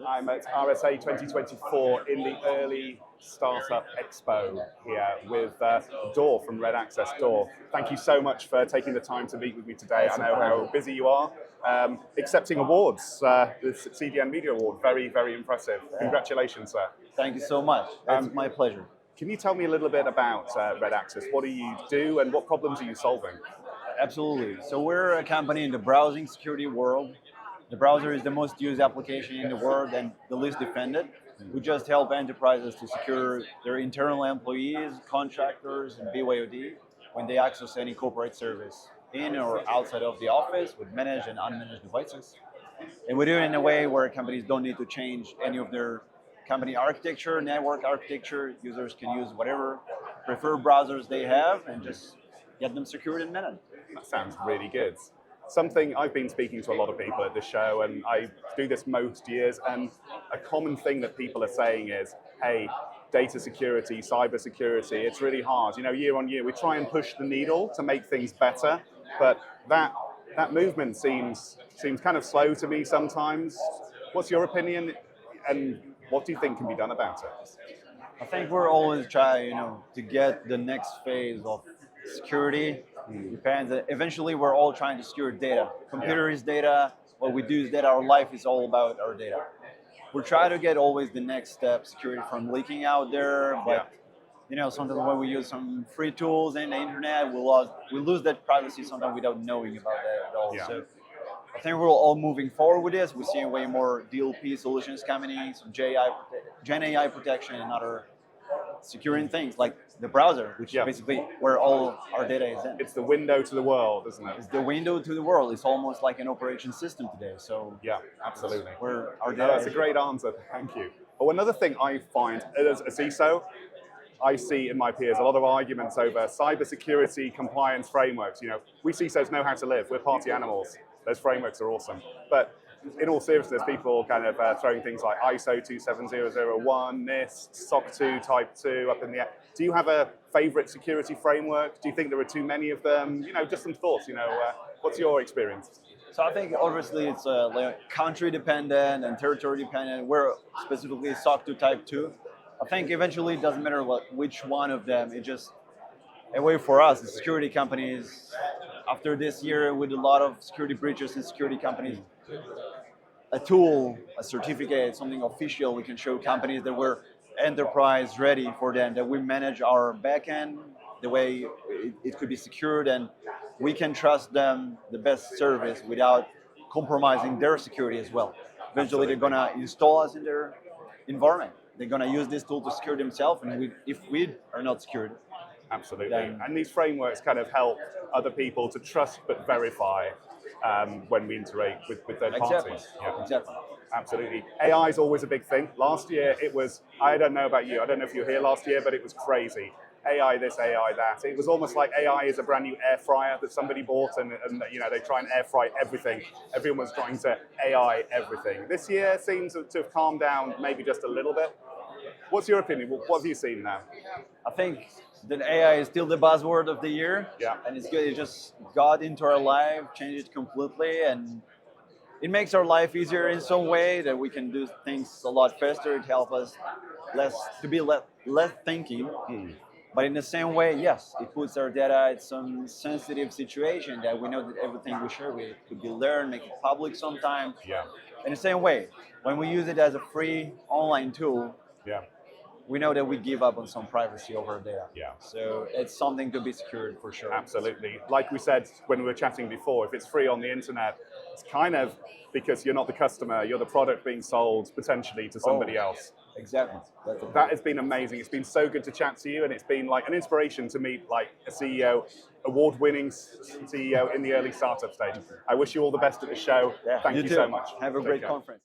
I'm at RSA 2024 in the early startup expo here with Dor from Red Access. Dor, thank you so much for taking the time to meet with me today. I know how busy you are. Accepting awards, the CDN Media Award, very, very impressive. Congratulations, sir. Thank you so much. It's my pleasure. Can you tell me a little bit about Red Access? What do you do and what problems are you solving? Absolutely. So we're a company in the browsing security world. The browser is the most used application in the world and the least defended. We just help enterprises to secure their internal employees, contractors, and BYOD when they access any corporate service in or outside of the office with managed and unmanaged devices. And we do it in a way where companies don't need to change any of their company architecture, network architecture. Users can use whatever preferred browsers they have and just get them secured in minutes. That sounds really good. Something I've been speaking to a lot of people at the show, and I do this most years, and a common thing that people are saying is, hey, data security, cyber security, it's really hard. You know, year on year, we try and push the needle to make things better, but that movement seems kind of slow to me sometimes. What's your opinion, and what do you think can be done about it? I think we're always trying, to get the next phase of security. Depends. Eventually, we're all trying to secure data. Computer is data. What we do is data. Our life is all about our data. We try to get always the next step, security from leaking out there. But sometimes when we use some free tools in the internet, we lose that privacy sometimes without knowing about that at all. Yeah. So I think we're all moving forward with this. We're seeing way more DLP solutions coming in, some Gen AI protection, and other securing things like the browser, which is basically where all our data is in. It's the window to the world, isn't it? It's the window to the world. It's almost like an operation system today. So yeah, absolutely. Where our data that's a great answer. Thank you. Oh, another thing I find as a CISO, I see in my peers a lot of arguments over cybersecurity compliance frameworks. We CISOs know how to live. We're party animals. Those frameworks are awesome. But in all seriousness, people kind of throwing things like ISO 27001, NIST, SOC 2, Type 2 up in the air. Do you have a favorite security framework? Do you think there are too many of them? Just some thoughts. What's your experience? So I think obviously it's country dependent and territory dependent. We're specifically SOC 2 Type 2. I think eventually it doesn't matter which one of them. It's just a way for us, the security companies, after this year with a lot of security breaches in security companies, a tool, a certificate, something official we can show companies that we're enterprise ready for them, that we manage our backend the way it could be secured, and we can trust them the best service without compromising their security as well. Eventually, they're going to install us in their environment. They're going to use this tool to secure themselves, and if we are not secured. Absolutely. And these frameworks kind of help other people to trust but verify when we interact with third parties. Yeah. Exactly. Absolutely. AI is always a big thing. Last year it was, I don't know about you, I don't know if you were here last year, but it was crazy. AI this, AI that. It was almost like AI is a brand new air fryer that somebody bought and they try and air fry everything. Everyone was trying to AI everything. This year seems to have calmed down maybe just a little bit. What's your opinion? What have you seen now? I think that AI is still the buzzword of the year. Yeah. And it's good. It just got into our life, changed it completely, and it makes our life easier in some way that we can do things a lot faster. It helps us less thinking. But in the same way, yes, it puts our data in some sensitive situation that we know that everything we share with could be learned, make it public sometime. Yeah. In the same way, when we use it as a free online tool, we know that we give up on some privacy over our data. Yeah. So it's something to be secured for sure. Absolutely. Like we said when we were chatting before, if it's free on the internet, it's kind of because you're not the customer, you're the product being sold potentially to somebody else. Exactly. That has been amazing. It's been so good to chat to you, and it's been like an inspiration to meet like a CEO, award-winning CEO in the early startup stage. I wish you all the best at the show. Yeah, Thank you too. so much. Have a great conference.